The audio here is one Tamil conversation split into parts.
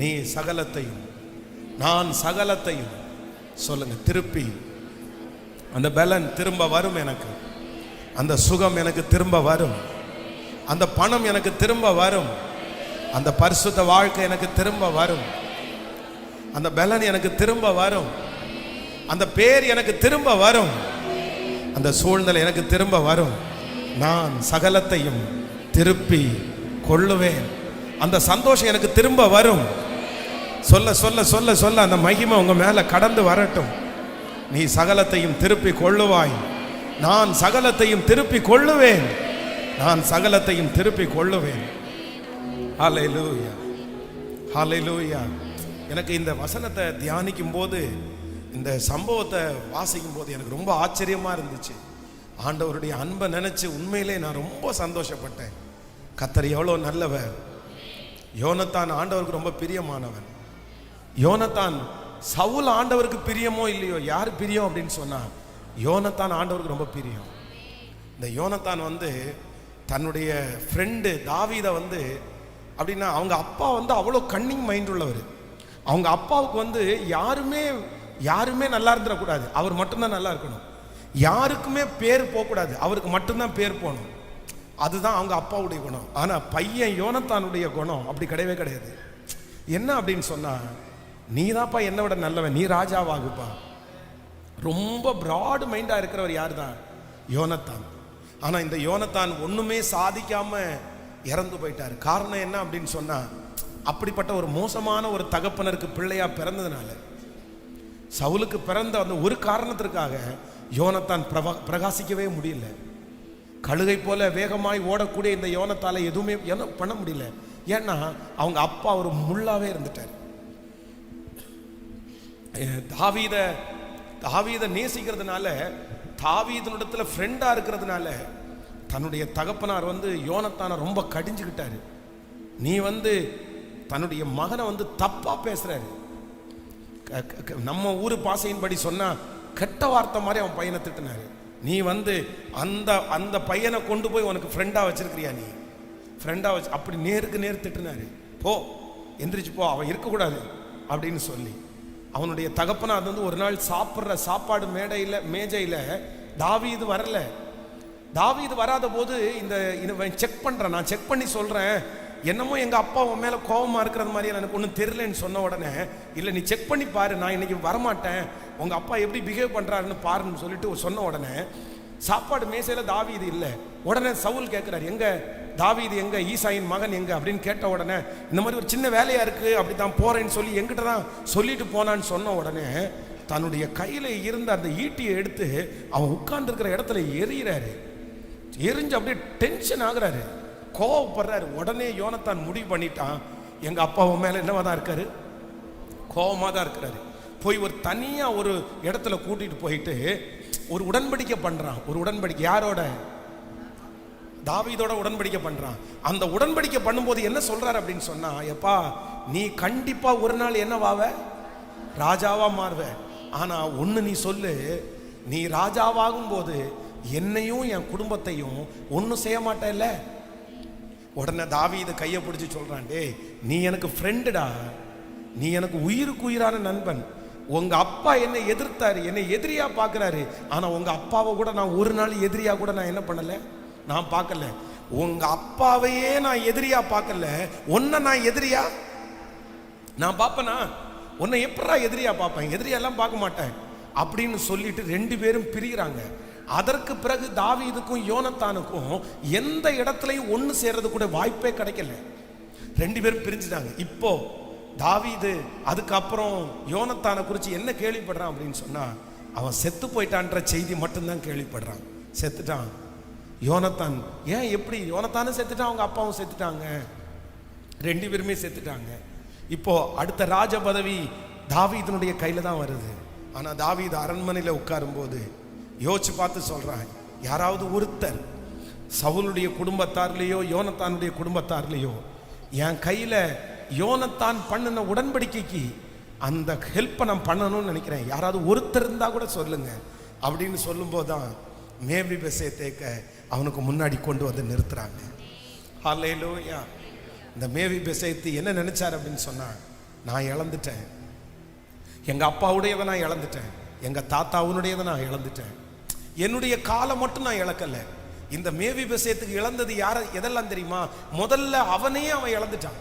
நீ சகலத்தையும், நான் சகலத்தையும் சொல்லுங்க. திருப்பி அந்த பலன் திரும்ப வரும், எனக்கு அந்த சுகம் எனக்கு திரும்ப வரும், அந்த பணம் எனக்கு திரும்ப வரும், அந்த பரிசுத்த வாழ்க்கை எனக்கு திரும்ப வரும், அந்த பலன் எனக்கு திரும்ப வரும், அந்த பேர் எனக்கு திரும்ப வரும், அந்த சூழ்நிலை எனக்கு திரும்ப வரும். நான் சகலத்தையும் திருப்பி கொள்ளுவேன். அந்த சந்தோஷம் எனக்கு திரும்ப வரும். சொல்ல சொல்ல சொல்ல சொல்ல அந்த மகிமை உங்க மேல கடந்து வரட்டும். நீ சகலத்தையும் திருப்பி கொள்ளுவாய். நான் சகலத்தையும் திருப்பி கொள்ளுவேன். நான் சகலத்தையும் திருப்பி கொள்ளுவேன். ஹல்லேலூயா, ஹல்லேலூயா. எனக்கு இந்த வசனத்தை தியானிக்கும் போது, இந்த சம்பவத்தை வாசிக்கும் போது எனக்கு ரொம்ப ஆச்சரியமா இருந்துச்சு. ஆண்டவருடைய அன்பை நினைச்சு உண்மையிலே நான் ரொம்ப சந்தோஷப்பட்டேன். கர்த்தர் எவ்வளோ நல்லவர். யோனத்தான் ஆண்டவருக்கு ரொம்ப பிரியமானவன். யோனத்தான் சவுல் ஆண்டவருக்கு பிரியமோ இல்லையோ, யார் பிரியம் அப்படின்னு சொன்னா யோனத்தான் ஆண்டவருக்கு ரொம்ப பிரியம். இந்த யோனத்தான் தன்னுடைய ஃப்ரெண்டு தாவீதை அப்படின்னா, அவங்க அப்பா அவ்வளோ கன்னிங் மைண்ட் உள்ளவர். அவங்க அப்பாவுக்கு யாருமே நல்லா இருந்துடக்கூடாது, அவர் மட்டும்தான் நல்லா இருக்கணும். யாருக்குமே பேர் போகக்கூடாது, அவருக்கு மட்டும்தான் பேர் போகணும். அதுதான் அவங்க அப்பாவுடைய குணம். ஆனால் பையன் யோனத்தானுடைய குணம் அப்படி கிடையவே கிடையாது. என்ன அப்படின்னு சொன்னா, நீ தான்ப்பா என்னை விட நல்லவன், நீ ராஜாவாகுப்பா. ரொம்ப பிராட் மைண்டாக இருக்கிறவர் யார் தான்? யோனத்தான். ஆனால் இந்த யோனத்தான் ஒன்றுமே சாதிக்காம இறந்து போயிட்டார். காரணம் என்ன அப்படின்னு சொன்னா, அப்படிப்பட்ட ஒரு மோசமான ஒரு தகப்பனருக்கு பிள்ளையா பிறந்ததுனால, சவுலுக்கு பிறந்த அந்த ஒரு காரணத்திற்காக யோனத்தான் பிரகாசிக்கவே முடியல. கழுகை போல வேகமாய் ஓடக்கூடிய இந்த யோனத்தால எதுவுமே பண்ண முடியல. ஏன்னா அவங்க அப்பா ஒரு முள்ளாவே இருந்துட்டார். தாவீதை நேசிக்கிறதுனால, தாவீதினிடத்துல ஃப்ரெண்டா இருக்கிறதுனால, தன்னுடைய தகப்பனார் யோனத்தானை ரொம்ப கடிஞ்சுக்கிட்டாரு. நீ தன்னுடைய மகனை தப்பா பேசுறாரு. நம்ம ஊரு பாசையின்படி சொன்னா கெட்ட வார்த்தை மாதிரி அவன் பையனை திட்டினாரு. நீ அந்த பையனை கொண்டு போய் உனக்கு ஃப்ரெண்டா வச்சிருக்கிறியா? நீ ஃப்ரெண்டா வச்சு அப்படி நேருக்கு நேர் திட்டினாரு. போ, எந்திரிச்சு போ, அவன் இருக்கக்கூடாது அப்படின்னு சொல்லி. அவனுடைய தகப்பனார் ஒரு நாள் சாப்பிட்ற சாப்பாடு மேஜையில் தாவீது வரல. தாவீது வராத போது இந்த செக் பண்றேன், நான் செக் பண்ணி சொல்றேன், என்னமோ எங்க அப்பா உன் மேல கோபமா இருக்கிறது மாதிரி எனக்கு ஒன்றும் தெரியலன்னு சொன்ன உடனே, இல்லை நீ செக் பண்ணி பாரு, நான் இன்னைக்கு வரமாட்டேன், உங்க அப்பா எப்படி பிஹேவ் பண்றாருன்னு பாருன்னு சொல்லிட்டு சொன்ன உடனே சாப்பாடு மேசையில தாவீது இல்லை. உடனே சவுல் கேட்கிறாரு, எங்க தாவீது எங்க, ஈசாயின் மகன் எங்க அப்படின்னு கேட்ட உடனே, இந்த மாதிரி ஒரு சின்ன வேலையா இருக்கு அப்படித்தான் போறேன்னு சொல்லி எங்கிட்ட தான் சொல்லிட்டு போனான்னு சொன்ன உடனே, தன்னுடைய கையில இருந்த அந்த ஈட்டியை எடுத்து அவன் உட்கார்ந்து இருக்கிற இடத்துல எறிகிறாரு. எரிஞ்சு அப்படியே டென்ஷன் ஆகுறாரு, கோவப்படுறாரு. உடனே யோனத்தான் முடிவு பண்ணிட்டான், எங்க அப்பா மேல என்னவா தான் இருக்காரு, கோவமா தான் இருக்கிறாரு. போய் ஒரு தனியா ஒரு இடத்துல கூட்டிட்டு போயிட்டு ஒரு உடன்படிக்கை பண்றான். ஒரு உடன்படிக்கை யாரோட? தாவீதோட உடன்படிக்கை பண்றான். அந்த உடன்படிக்கை பண்ணும்போது என்ன சொல்றாரு அப்படின்னு சொன்னா, எப்பா நீ கண்டிப்பா ஒரு நாள் என்னவாவ, ராஜாவா மாறுவ. ஆனா ஒண்ணு நீ சொல்லு, நீ ராஜாவாகும் போது என்னையும் என் குடும்பத்தையும் ஒன்னும் செய்ய மாட்டேல்ல. உடனே தாவீது கையை பிடிச்சி சொல்றான், டேய் நீ எனக்கு ஃப்ரெண்டுடா, நீ எனக்கு உயிருக்கு உயிரான நண்பன். உங்க அப்பா என்னை எதிர்த்தாரு, என்னை எதிரியா பார்க்கிறாரு. ஆனா உங்க அப்பாவை கூட நான் ஒரு நாள் எதிரியா கூட நான் என்ன பண்ணல, நான் பார்க்கல. உங்க அப்பாவையே நான் எதிரியா பார்க்கல, உன்னை நான் எதிரியா நான் பார்ப்பேனா? உன்னை எப்படா எதிரியா பார்ப்பேன்? எதிரியாலாம் பார்க்க மாட்டேன் அப்படின்னு சொல்லிட்டு ரெண்டு பேரும் பிரிகிறாங்க. அதற்கு பிறகு தாவீதுக்கும் யோனத்தானுக்கும் எந்த இடத்துலையும் ஒன்று சேர்றது கூட வாய்ப்பே கிடைக்கல. ரெண்டு பேரும் பிரிஞ்சுட்டாங்க. இப்போ தாவீது அதுக்கப்புறம் யோனத்தானை குறித்து என்ன கேள்விப்படுறான் அப்படின்னு சொன்னா, அவன் செத்து போயிட்டான்ற செய்தி மட்டும்தான் கேள்விப்படுறான். செத்துட்டான் யோனத்தான். ஏன் எப்படி? யோனத்தானும் செத்துட்டான், அவங்க அப்பாவும் செத்துட்டாங்க, ரெண்டு பேருமே செத்துட்டாங்க. இப்போ அடுத்த ராஜ பதவி தாவீதினுடைய கையில தான் வருது. ஆனா தாவீது அரண்மனையில் உட்காரும் போது யோசிச்சு பார்த்து சொல்றான், யாராவது ஒருத்தர் சவுலுடைய குடும்பத்தார்லையோ யோனத்தானுடைய குடும்பத்தார்லையோ என் கையில யோனத்தான் பண்ணின உடன்படிக்கைக்கு அந்த ஹெல்ப்பை நான் பண்ணணும்னு நினைக்கிறேன், யாராவது ஒருத்தர் இருந்தா கூட சொல்லுங்க அப்படின்னு சொல்லும் போதுதான் மேவிபெசேத்தை அவனுக்கு முன்னாடி கொண்டு நிறுத்துறாங்க. ஹல்லேலூயா. இந்த மேவிபெசேத்து என்ன நினைச்சார் அப்படின்னு சொன்னா, நான் இழந்துட்டேன். எங்க அப்பாவுடையதை நான் இழந்துட்டேன், எங்க தாத்தாவுடையதை நான் இழந்துட்டேன். என்னுடைய காலம் மட்டும் நான் இழக்கல. இந்த மேவிபோசேத்துக்கு இழந்தது யார எதெல்லாம் தெரியுமா? முதல்ல அவனே அவன் இழந்துட்டான்.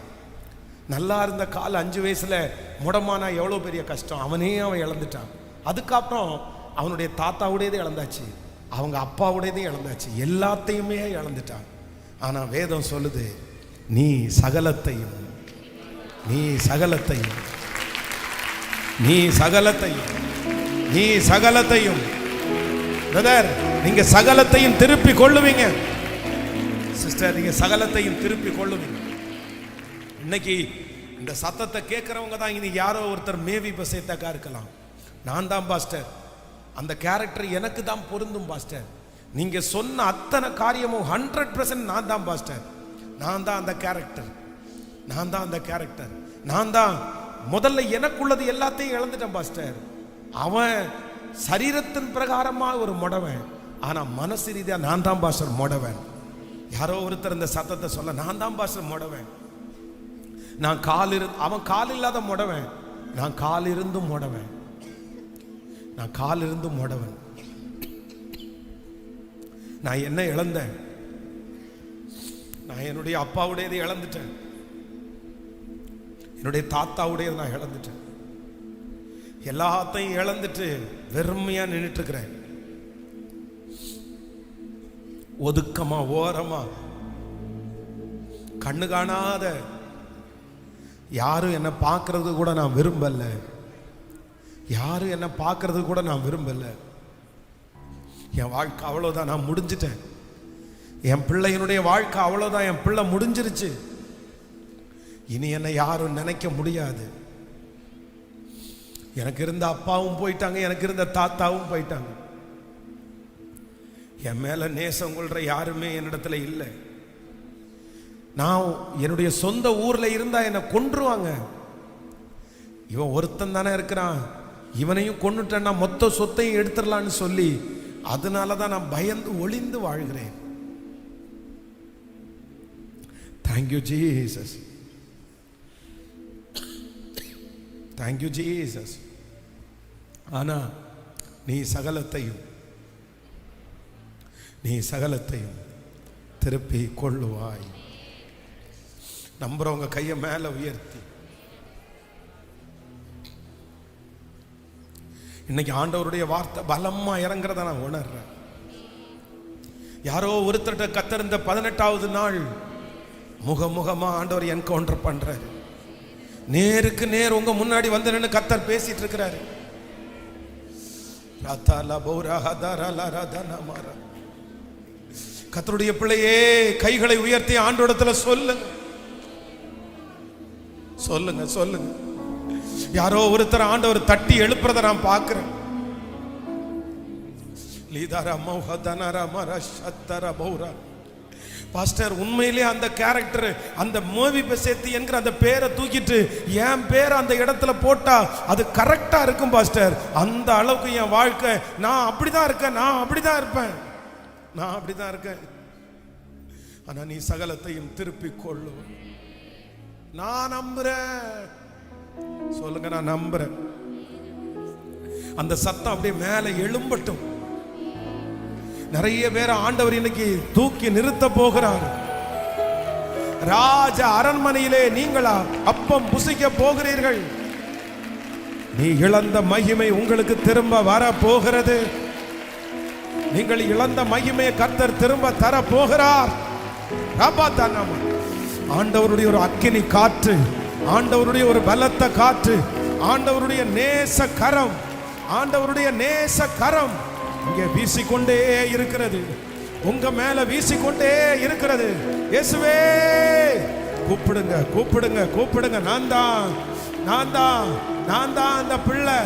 நல்லா இருந்த கால் 5 வயசுல முடமானா எவ்வளோ பெரிய கஷ்டம், அவனே அவன் இழந்துட்டான். அதுக்கப்புறம் அவனுடைய தாத்தாவுடையதே இழந்தாச்சு, அவங்க அப்பாவுடையதே இழந்தாச்சு, எல்லாத்தையுமே இழந்துட்டான். ஆனா வேதம் சொல்லுது, நீ சகலத்தையும் நீ சகலத்தையும் நீ சகலத்தையும் நீ சகலத்தையும் பிரதர், நீங்க சகலத்தையும் திருப்பி கொள்ளுவீங்க. சிஸ்டர், நீங்க சகலத்தையும் திருப்பி கொள்ளுவீங்க. இன்னைக்கு இந்த சத்தத்தை கேட்கிறவங்க தான் இன்னைக்கு யாரோ ஒருத்தர் மேவிபோசேத்தா இருக்கலாம். நான் தான் பாஸ்டர், அந்த கேரக்டர் எனக்கு தான் பொருந்தும் பாஸ்டர். நீங்க சொன்ன அத்தனை காரியமும் 100% நான் தான் பாஸ்டர். நான் தான் அந்த கேரக்டர், நான் தான் அந்த கேரக்டர், நான் தான். முதல்ல எனக்குள்ளது எல்லாத்தையும் இழந்துட்டேன் பாஸ்டர். அவன் சரீரத்தின் பிரகாரமா ஒரு முடவன், ஆனா மனசு ரீதியா நான் தான் பாஸ்டர் முடவன். யாரோ ஒருத்தர் இந்த சத்தத்தை சொல்ல, நான் தான் பாஸ்டர் முடவன். நான் அவன் கால் இல்லாத முடவன், நான் கால் இருந்தும் முடவன், நான் கால் இருந்தும் முடவன். நான் என்ன இழந்தேன்? நான் என்னுடைய அப்பாவுடையதை இழந்துட்டேன், என்னுடைய தாத்தாவுடையதை நான் இழந்துட்டேன். எல்லாத்தையும் இழந்துட்டு வெறுமையா நின்றுட்டு இருக்கிறேன். ஒதுக்கமா, ஓரமா, கண்ணு காணாத, யாரும் என்ன பார்க்கறது கூட நான் விரும்பல, யாரும் என்ன பார்க்கறது கூட நான் விரும்பல. என் வாழ்க்கை அவ்வளவுதான், நான் முடிஞ்சிட்டேன். என் பிள்ளையினுடைய வாழ்க்கை அவ்வளவுதான், என் பிள்ளை முடிஞ்சிருச்சு. இனி என்னை யாரும் நினைக்க முடியாது. எனக்கு இருந்த அப்பாவும் போயிட்டாங்க, எனக்கு இருந்த தாத்தாவும் போயிட்டாங்க. என் மேல நேசம் கொள்ற யாருமே என்னிடத்துல இல்லை. நான் என்னுடைய சொந்த ஊர்ல இருந்தா என்னை கொன்றுவாங்க. இவன் ஒருத்தன் தானே இருக்கிறான், இவனையும் கொன்னுட்டேன்னா மொத்த சொத்தையும் எடுத்துடலான்னு சொல்லி, அதனாலதான் நான் பயந்து ஒளிந்து வாழ்கிறேன். Thank you Jesus, thank you Jesus. ஆனா நீ சகலத்தையும் திருப்பி கொள்ளுவாய். நம்புறவங்க கையை மேல உயர்த்தி இன்னைக்கு ஆண்டவருடைய வார்த்தை பலமா இறங்குறத நான் உணர்றேன். யாரோ ஒருத்தர்கிட்ட கத்தறிந்த 18வது நாள் முகமுகமா ஆண்டவர் என்கவுண்டர் பண்றாரு. நேருக்கு நேர் உங்க முன்னாடி வந்து நின்று கத்தர் பேசிட்டு இருக்கிறாரு. கத்தருடைய பிள்ளையே, கைகளை உயர்த்தி ஆண்டவரிடத்துல சொல்லுங்க, சொல்லுங்க, சொல்லுங்க. யாரோ ஒருத்தர் ஆண்டவர் தட்டி எழுப்புறத நான் பார்க்கிறேன். பாஸ்டர், உண்மையிலே அந்த கேரக்டர், அந்த மேவிபோசேத் என்கிற அந்த பேரை தூக்கிட்டு என் பேரை அந்த இடத்துல போட்டா அது கரெக்டா இருக்கும் பாஸ்டர். அந்த அளவுக்கு என் வாழ்க்கை, நான் அப்படிதான் இருக்கேன், நான் அப்படிதான் இருப்பேன், நான் அப்படிதான் இருக்கேன். ஆனா நீ சகலத்தையும் திருப்பி கொள்ளு. நான் நம்புறேன், சொல்லுங்க, நான் நம்புறேன். அந்த சத்தம் அப்படியே மேல எழும்பட்டும். நிறைய பேர் ஆண்டவர் இன்னைக்கு தூக்கி நிறுத்த போகிறார். ராஜ அரண்மனையிலே நீங்களா அப்பம் புசிக்க போகிறீர்கள். நீ இழந்த மகிமை உங்களுக்கு திரும்ப வர போகிறது. நீங்கள் இழந்த மகிமையை கர்த்தர் திரும்ப தர போகிறார். ஆண்டவருடைய ஒரு அக்கினி காற்று, ஆண்டவருடைய ஒரு பலத்த காற்று, ஆண்டவருடைய நேச கரம், ஆண்டவருடைய நேச கரம் இங்கே வீசிக்கொண்டே இருக்கிறது. உங்க மேல வீசிக்கொண்டே இருக்கிறது. இயேசுவே, கூப்பிடுங்க, கூப்பிடுங்க, கூப்பிடுங்க. நான் தான், நான் தான், நான் தான் அந்த பிள்ளை.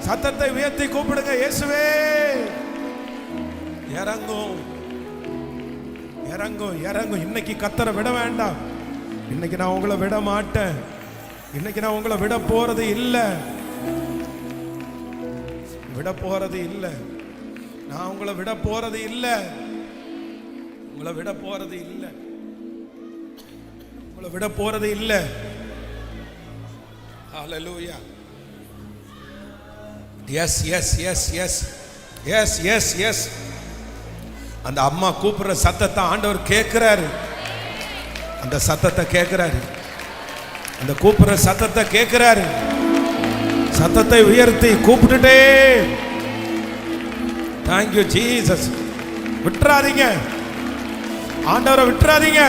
சத்தத்தை உயர்த்தி கூப்பிடுங்க. இயேசுவே, இறங்கும், இறங்கும், இறங்கும். இன்னைக்கு கத்தரை விட வேண்டாம். இன்னைக்கு நான் உங்களை விட மாட்டேன். இன்னைக்கு நான் உங்களை விட போறது இல்லை, விட போறது இல்லை. நான் உங்களை விட போறது இல்லை, உங்களை விட போறது இல்லை, உங்களை விட போறது இல்லை. Hallelujah. Yes yes yes yes yes yes yes. அந்த அம்மா கூப்பிடுற சத்தத்தை ஆண்டவர் கேட்கிறாரு. அந்த சத்தத்தை கேட்கிறாரு. அந்த கூப்பிடுற சத்தத்தை கேட்கிறாரு. சத்தத்தை உயர்த்தி கூப்பிட்டுட்டே. Thank you Jesus. விட்டுறாதீங்க, ஆண்டவரை விட்டுறாதீங்க.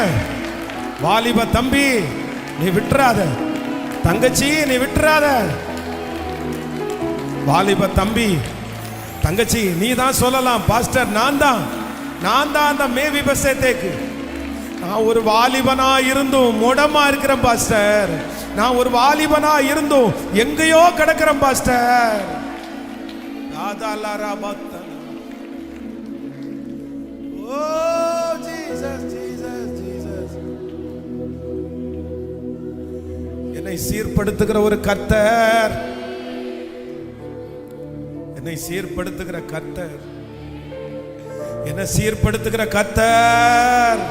வாலிப தம்பி நீ விட்டுறாத, தங்கச்சி நீ விட்டுறாத. வாலிப தம்பி தங்கச்சி நீ தான் சொல்லலாம், பாஸ்டர் நான் தான் அந்த மேவிபோசேத்துக்கு. நான் ஒரு வாலிபனா இருந்தும் முடமா இருக்கிறேன் பாஸ்டர். நான் ஒரு வாலிபனா இருந்தும் எங்கேயோ கிடக்கிறேன் பாஸ்டர். ஓ ஜீசஸ் ஜீசஸ் ஜீசஸ். என்னை சீர்படுத்துகிற ஒரு கர்த்தர், என்னை சீர்படுத்துகிற கர்த்தர், என்னை சீர்படுத்துகிற கர்த்தர்.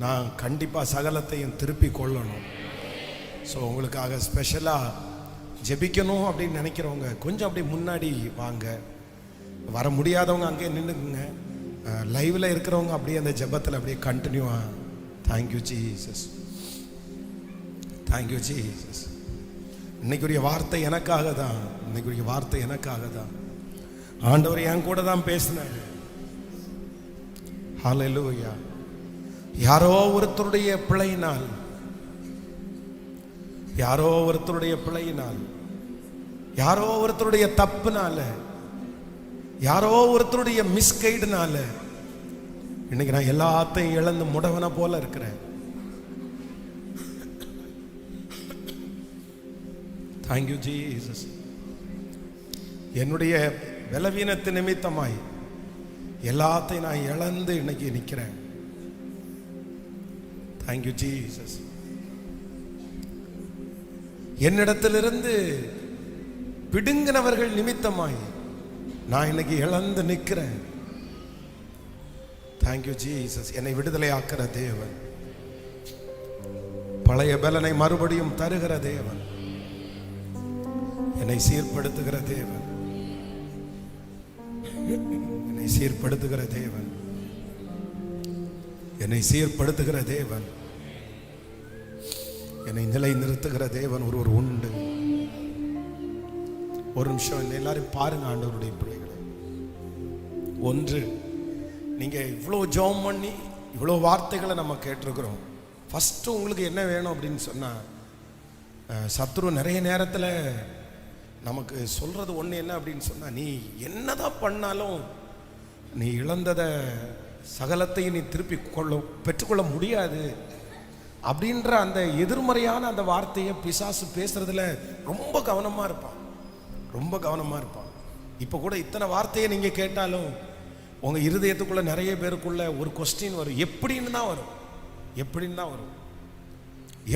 நான் கண்டிப்பா சகலத்தையும் திருப்பி கொள்ளணும். ஸோ உங்களுக்காக ஸ்பெஷலாக ஜெபிக்கணும் அப்படின்னு நினைக்கிறவங்க கொஞ்சம் அப்படி முன்னாடி வாங்க. வர முடியாதவங்க அங்கேயே நின்றுக்குங்க. லைவில் இருக்கிறவங்க அப்படியே அந்த ஜெபத்தில் அப்படியே கண்டினியூவா. Thank you Jesus, thank you Jesus. இன்னைக்குரிய வார்த்தை எனக்காக தான், இன்னைக்குரிய வார்த்தை எனக்காக தான். ஆண்டவர் என் கூட தான் பேசினார். ஹல்லேலூயா. யாரோ ஒருத்தருடைய பிழையினால், யாரோ ஒருத்தருடைய பிழையினால், யாரோ ஒருத்தருடைய தப்புனால, யாரோ ஒருத்தருடைய மிஸ்கைடுனால இன்னைக்கு நான் எல்லாத்தையும் இழந்து முடவன போல இருக்கிறேன். Thank you Jesus. என்னுடைய பலவீனத்து நிமித்தமாய் எல்லாத்தையும் நான் இழந்து இன்னைக்கு நிற்கிறேன். Thank you Jesus. என்னிடத்திலிருந்து பிடுங்கினவர்கள் நிமித்தமாய் நான் இன்னைக்கு இழந்து நிற்கிறேன். Thank you Jesus. என்னை விடுதலை ஆக்கிற தேவன், பழைய பலனை மறுபடியும் தருகிற தேவன், என்னை சீர்படுத்துகிற தேவன், என்னை சீர்படுத்துகிற தேவன், என்னை சீர்படுத்துகிற தேவன், என்னை நிலை நிறுத்துகிற தேவன் ஒருவர் உண்டு. ஒரு நிமிஷம் எல்லாரும் பாருங்க ஆண்டவருடைய பிள்ளைகளை. ஒன்று, நீங்க இவ்வளோ ஜெபம் பண்ணி இவ்வளோ வார்த்தைகளை நம்ம கேட்டிருக்கிறோம். ஃபஸ்ட்டு உங்களுக்கு என்ன வேணும் அப்படின்னு சொன்னா, சத்ரு நிறைய நேரத்தில் நமக்கு சொல்றது ஒன்று என்ன அப்படின்னு சொன்னா, நீ என்னதான் பண்ணாலும் நீ இழந்ததை சகலத்தையும் நீ திருப்பி பெற்றுக்கொள்ள முடியாது அப்படின்ற அந்த எதிர்மறையான அந்த வார்த்தையை பிசாசு பேசுறதுல ரொம்ப கவனமா இருப்பான், ரொம்ப கவனமா இருப்பான். இப்போ கூட இத்தனை வார்த்தையை நீங்க கேட்டாலும் உங்க இருதயத்துக்குள்ள நிறைய பேருக்குள்ள ஒரு கொஸ்டின் வரும், எப்படின்னு தான் வரும், எப்படின்னு தான் வரும்,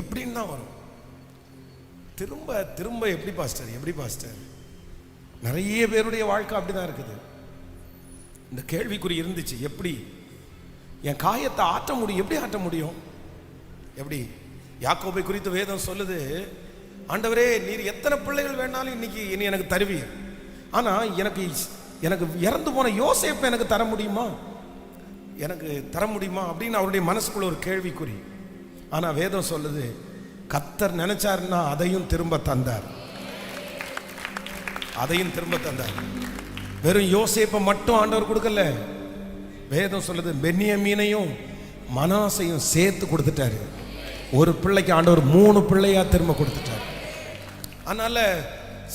எப்படின்னு தான் வரும். திரும்ப திரும்ப எப்படி பாஸ்டர், எப்படி பாஸ்டர்? நிறைய பேருடைய வாழ்க்கை அப்படிதான் இருக்குது. இந்த கேள்விக்குறி இருந்துச்சு, எப்படி என் காயத்தை ஆற்ற முடியும், எப்படி ஆற்ற முடியும், எப்படி? யாக்கோபை குறித்து வேதம் சொல்லுது, ஆண்டவரே நீர் எத்தனை பிள்ளைகள் வேணாலும் இன்னைக்கு இனி எனக்கு தருவீர், ஆனா எனக்கு எனக்கு இறந்து போன யோசேப்பை எனக்கு தர முடியுமா, எனக்கு தர முடியுமா அப்படின்னு அவருடைய மனசுக்குள்ள ஒரு கேள்விக்குறி. ஆனா வேதம் சொல்லுது, கர்த்தர் நினைச்சாருன்னா அதையும் திரும்ப தந்தார், அதையும் திரும்ப தந்தார். வெறும் யோசேப்பை மட்டும் ஆண்டவர் கொடுக்கல, வேதம் சொல்லுது பென்யமீனையும் மனாசையும் சேர்த்து கொடுத்துட்டாரு. ஒரு பிள்ளைக்கு ஆண்டவர் 3 பிள்ளையா திரும்ப கொடுத்துட்டார். அதனால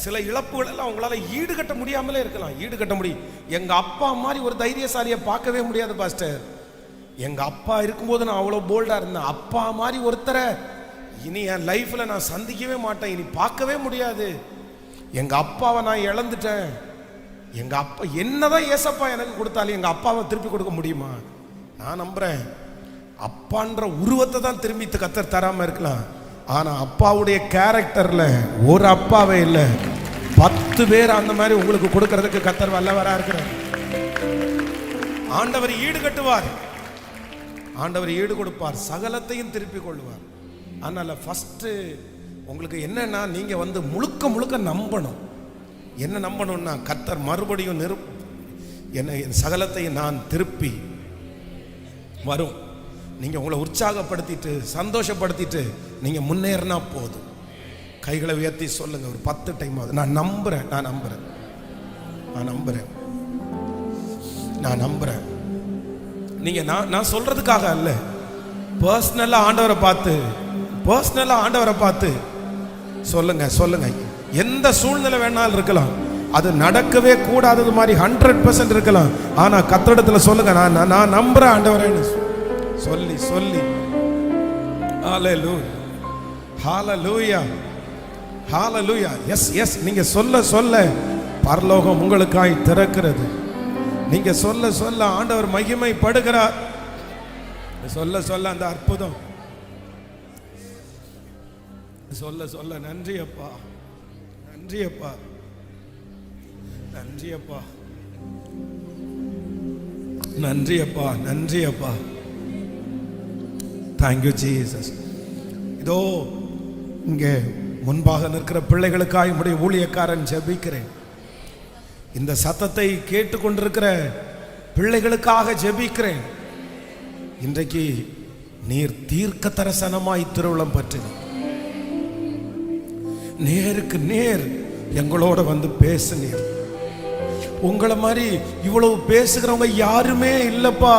சில இழப்புகள் எல்லாம் உங்களால ஈடுகட்ட முடியாமலே இருக்கலாம், ஈடுகட்ட முடியும். எங்க அப்பா மாதிரி ஒரு தைரியசாலியை பார்க்கவே முடியாது பாஸ்டர். எங்க அப்பா இருக்கும்போது நான் அவ்வளோ போல்டா இருந்தேன், அப்பா மாதிரி ஒருத்தரை இனி என் லைஃப்ல நான் சந்திக்கவே மாட்டேன், இனி பார்க்கவே முடியாது. எங்க அப்பாவை நான் இழந்துட்டேன். எங்க அப்பா என்னதான் ஏசப்பா எனக்கு கொடுத்தாலும் எங்க அப்பாவை திருப்பி கொடுக்க முடியுமா? நான் நம்புறேன் அப்பான்ற உருவத்தை தான் திரும்பி கர்த்தர் தராம இருக்கலாம், ஆனா அப்பாவுடைய கேரக்டர்ல ஒரு அப்பாவே இல்லை, 10 பேர் அந்த மாதிரி உங்களுக்கு கொடுக்கறதுக்கு கர்த்தர் வல்லவரா இருக்கிறார். ஆண்டவர் ஈடு கட்டுவார், ஆண்டவர் ஈடு கொடுப்பார், சகலத்தையும் திருப்பி கொள்வார். அதனால ஃபர்ஸ்ட் உங்களுக்கு என்னன்னா, நீங்க முழுக்க முழுக்க நம்பணும். என்ன நம்பணும்னா, கர்த்தர் மறுபடியும் என் சகலத்தை நான் திருப்பி வரும். நீங்க உங்களை உற்சாகப்படுத்திட்டு சந்தோஷப்படுத்திட்டு நீங்க முன்னேறினா போதும். கைகளை உயர்த்தி சொல்லுங்க ஒரு 10 டைம். நான் நம்புறேன், நான் நம்புறேன், நான் நம்புறேன், நான் நம்புறேன். நீங்க நான் சொல்றதுக்காக அல்ல, பர்சனலா ஆண்டவரை பார்த்து சொல்லுங்க சொல்லுங்க. எந்த சூழ்நிலை வேணாலும் இருக்கலாம், அது நடக்கவே கூடாதது மாதிரி 100% இருக்கலாம். ஆனா கர்த்தரிடத்துல சொல்லுங்க, நான் நம்புறேன் ஆண்டவரேன்னு சொல்லி சொல்லி. Hallelujah, hallelujah, hallelujah. Yes yes. நீங்க சொல்ல சொல்ல பரலோகம் உங்களுக்காய் திறக்கிறது. நீங்க சொல்ல சொல்ல ஆண்டவர் மகிமைப்படுகிறார். சொல்ல சொல்ல அந்த அற்புதம், சொல்ல சொல்ல நன்றி அப்பா, நன்றி அப்பா, நன்றி அப்பா, நன்றி அப்பா, நன்றி அப்பா. Thank you Jesus. இதோ இங்கே முன்பாக நிற்கிற பிள்ளைகளுக்காக உடைய ஊழியக்காரன் ஜெபிக்கிறேன். இந்த சத்தத்தை கேட்டுக்கொண்டிருக்கிற பிள்ளைகளுக்காக ஜெபிக்கிறேன். இன்றைக்கு நீர் தீர்க்க தரிசனமாய் திருவுளம் பற்றி நேருக்கு நேர் எங்களோட பேசுனீர். உங்களை மாதிரி இவ்வளவு பேசுகிறவங்க யாருமே இல்லப்பா,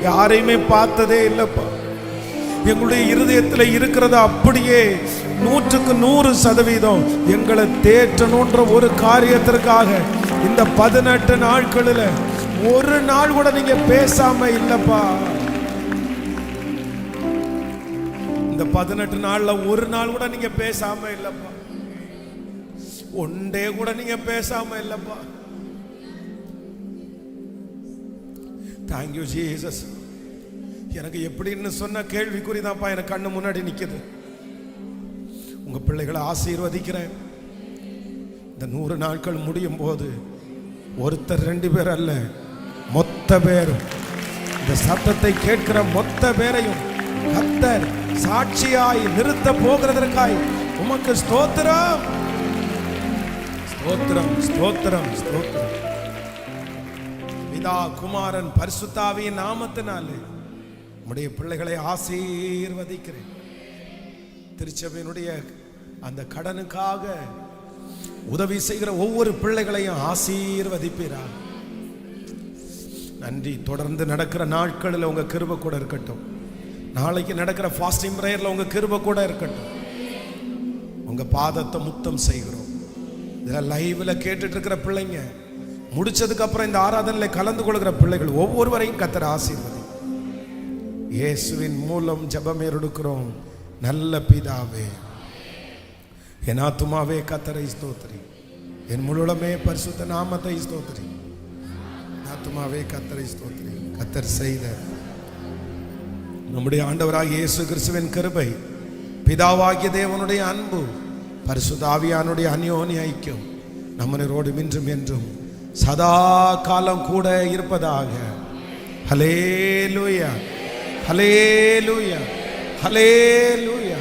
யாரையுமே பார்த்ததே இல்லப்பா. எங்களுடைய இருதயத்தில் இருக்கிறது அப்படியே 100க்கு 100% எங்களை தேற்றணுன்ற ஒரு காரியத்திற்காக இந்த 18 நாட்களில் ஒரு நாள் கூட நீங்க பேசாம இல்லப்பா. இந்த 18 நாள்ல ஒரு நாள் கூட நீங்க பேசாம இல்லப்பா. ஒன்றே கூட நீங்க பேசாம இல்லப்பா. Thank you Jesus. எனக்கு எப்படின்னு சொன்ன கேள்விக்குறிதான்ப்பா எனக்கு கண்ணு முன்னாடி நிக்குது. உங்க பிள்ளைகளை ஆசீர்வதிக்கிறேன். இந்த 100 நாட்கள் முடியும் போது ஒருத்தர் 2 பேர் அல்ல, மொத்த பேரும், இந்த சத்தத்தை கேட்கிற மொத்த பேரையும் கர்த்தர் சாட்சியாய் நிறுத்த போகிறதற்காய் உமக்கு ஸ்தோத்திரம், ஸ்தோத்திரம், ஸ்தோத்திரம், ஸ்தோத்திரம். பிதா, குமாரன், பரிசுத்தாவியின் நாமத்தினாலே உம்முடைய பிள்ளைகளை ஆசீர்வதிக்கிறேன். திருச்சபையினுடைய அந்த கடனுக்காக உதவி செய்கிற ஒவ்வொரு பிள்ளைகளையும் ஆசீர்வதிப்பீரா. நன்றி. தொடர்ந்து நடக்கிற நாட்களில் உங்க கிருபை கூட இருக்கட்டும். நாளைக்கு நடக்கிற ஃபாஸ்டிங் பிரேயர்ல உங்க கிருபை கூட இருக்கட்டும். உங்க பாதத்தை முத்தம் செய்கிறோம். இதில் லைவ்ல கேட்டுட்டு இருக்கிற பிள்ளைங்க, முடிச்சதுக்கு அப்புறம் இந்த ஆராதனையில் கலந்து கொள்கிற பிள்ளைகள் ஒவ்வொருவரையும் கர்த்தர் ஆசீர்வதி. இயேசுவின் மூலம் ஜெபம் எடுக்கிறோம் நல்ல பிதாவே. என் ஆத்துமாவே கர்த்தரை ஸ்தோத்திரி, என் முழுமே பரிசுத்த நாமத்தை ஸ்தோத்திரி. ஆத்துமாவே கர்த்தரை ஸ்தோத்திரி. கர்த்தர் செய்த நம்முடைய ஆண்டவராகிய இயேசு கிறிஸ்துவின் கிருபை, பிதாவாகிய தேவனுடைய அன்பு, பரிசுத்த ஆவியானுடைய அந்யோன்ய ஐக்கியம் நம்மனோடு இன்றும் என்றும் சதா காலம் கூட இருப்பதாக. ஹல்லேலூயா, ஹல்லேலூயா, ஹல்லேலூயா.